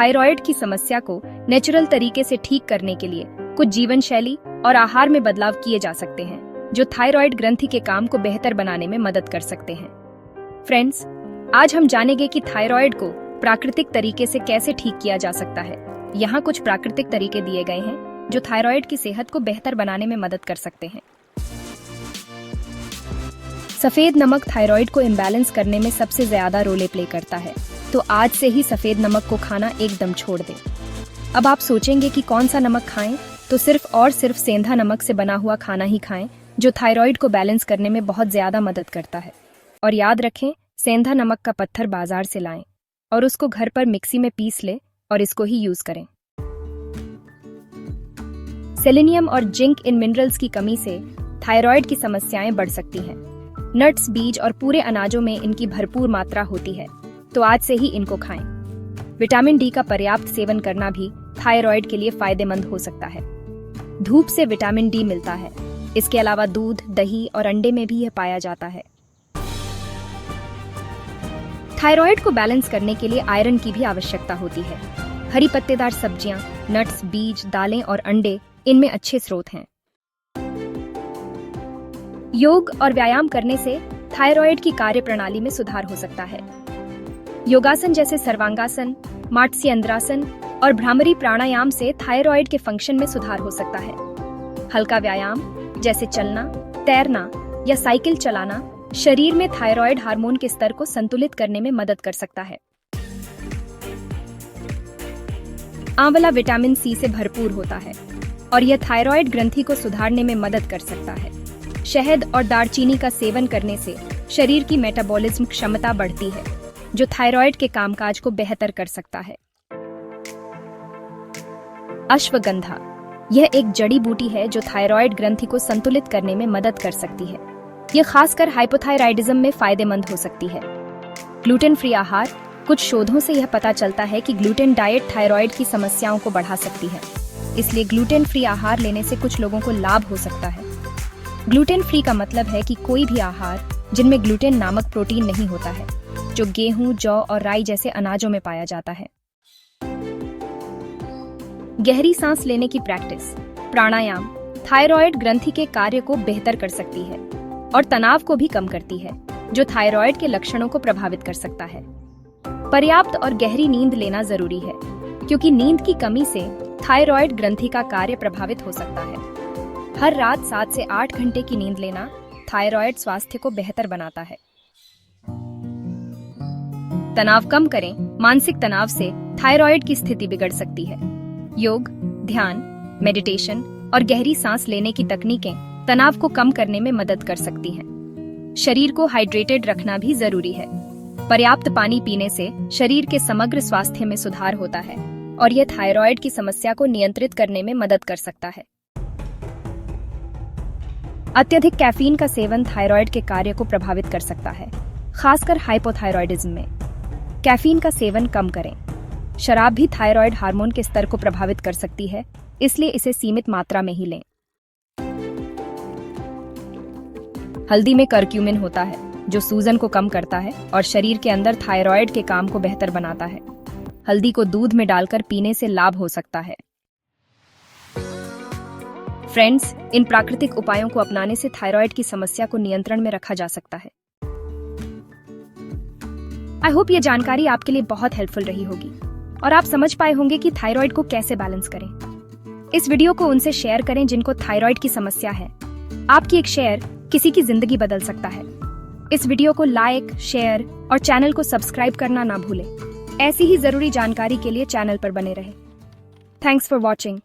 Thyroid की समस्या को नेचुरल तरीके से ठीक करने के लिए कुछ जीवन शैली और आहार में बदलाव किए जा सकते हैं जो थायराइड ग्रंथि के काम को बेहतर बनाने में मदद कर सकते हैं। फ्रेंड्स, आज हम जानेंगे कि थायराइड को प्राकृतिक तरीके से कैसे ठीक किया जा सकता है। यहाँ कुछ प्राकृतिक तरीके दिए गए हैं जो थायराइड की सेहत को बेहतर बनाने में मदद कर सकते हैं। सफेद नमक थायराइड को इम्बैलेंस करने में सबसे ज्यादा रोल प्ले करता है, तो आज से ही सफेद नमक को खाना एकदम छोड़ दें। अब आप सोचेंगे कि कौन सा नमक खाएं, तो सिर्फ और सिर्फ सेंधा नमक से बना हुआ खाना ही खाएं जो थायराइड को बैलेंस करने में बहुत ज्यादा मदद करता है। और याद रखें, सेंधा नमक का पत्थर बाजार से लाएं और उसको घर पर मिक्सी में पीस लें और इसको ही यूज करें। सेलेनियम और जिंक इन मिनरल्स की कमी से थायराइड की समस्याएं बढ़ सकती हैं। नट्स, बीज और पूरे अनाजों में इनकी भरपूर मात्रा होती है, तो आज से ही इनको खाएं। विटामिन डी का पर्याप्त सेवन करना भी थायराइड के लिए फायदेमंद हो सकता है। धूप से विटामिन डी मिलता है। इसके अलावा दूध, दही और अंडे में भी यह पाया जाता है। थायराइड को बैलेंस करने के लिए आयरन की भी आवश्यकता होती है। हरी पत्तेदार सब्जियां, नट्स, बीज, दालें और अंडे इनमें अच्छे स्रोत हैं। योग और व्यायाम करने से थायराइड की कार्यप्रणाली में सुधार हो सकता है। योगासन जैसे सर्वांगासन, मात्स्येंद्रासन और भ्रामरी प्राणायाम से थायराइड के फंक्शन में सुधार हो सकता है। हल्का व्यायाम जैसे चलना, तैरना या साइकिल चलाना शरीर में थायराइड हार्मोन के स्तर को संतुलित करने में मदद कर सकता है। आंवला विटामिन सी से भरपूर होता है और यह थायराइड ग्रंथि को सुधारने में मदद कर सकता है। शहद और दालचीनी का सेवन करने से शरीर की मेटाबॉलिज्म क्षमता बढ़ती है, जो थायराइड के कामकाज को बेहतर कर सकता है। अश्वगंधा, यह एक जड़ी बूटी है जो थायराइड ग्रंथि को संतुलित करने में मदद कर सकती है। यह खासकर हाइपोथायराइडिज्म में फायदेमंद हो सकती है। ग्लूटेन फ्री आहार, कुछ शोधों से यह पता चलता है कि ग्लूटेन डाइट थायराइड की समस्याओं को बढ़ा सकती है, इसलिए ग्लूटेन फ्री आहार लेने से कुछ लोगों को लाभ हो सकता है। ग्लूटेन फ्री का मतलब है कि कोई भी आहार जिनमें ग्लूटेन नामक प्रोटीन नहीं होता है, जो गेहूं, जौ और राई जैसे अनाजों में पाया जाता है। गहरी सांस लेने की प्रैक्टिस, प्राणायाम थायराइड ग्रंथि के कार्य को बेहतर कर सकती है और तनाव को भी कम करती है, जो थायराइड के लक्षणों को प्रभावित कर सकता है। पर्याप्त और गहरी नींद लेना जरूरी है, क्योंकि नींद की कमी से थायराइड ग्रंथि का कार्य प्रभावित हो सकता है। हर रात 7 से 8 घंटे की नींद लेना थायराइड स्वास्थ्य को बेहतर बनाता है। तनाव कम करें। मानसिक तनाव से थायराइड की स्थिति बिगड़ सकती है। योग, ध्यान, मेडिटेशन और गहरी सांस लेने की तकनीकें तनाव को कम करने में मदद कर सकती हैं। शरीर को हाइड्रेटेड रखना भी जरूरी है। पर्याप्त पानी पीने से शरीर के समग्र स्वास्थ्य में सुधार होता है और यह थायराइड की समस्या को नियंत्रित करने में मदद कर सकता है। अत्यधिक कैफीन का सेवन थायराइड के कार्य को प्रभावित कर सकता है, खासकर हाइपोथायराइडिज्म में। कैफीन का सेवन कम करें। शराब भी थायराइड हार्मोन के स्तर को प्रभावित कर सकती है, इसलिए इसे सीमित मात्रा में ही लें। हल्दी में करक्यूमिन होता है, जो सूजन को कम करता है और शरीर के अंदर थायराइड के काम को बेहतर बनाता है। हल्दी को दूध में डालकर पीने से लाभ हो सकता है। फ्रेंड्स, इन प्राकृतिक उपायों को अपनाने से थायराइड की समस्या को नियंत्रण में रखा जा सकता है। आई होप ये जानकारी आपके लिए बहुत हेल्पफुल रही होगी और आप समझ पाए होंगे कि थायराइड को कैसे बैलेंस करें। इस वीडियो को उनसे शेयर करें जिनको थायराइड की समस्या है। आपकी एक शेयर किसी की जिंदगी बदल सकता है। इस वीडियो को लाइक, शेयर और चैनल को सब्सक्राइब करना ना भूलें। ऐसी ही जरूरी जानकारी के लिए चैनल पर बने रहें। Thanks for watching.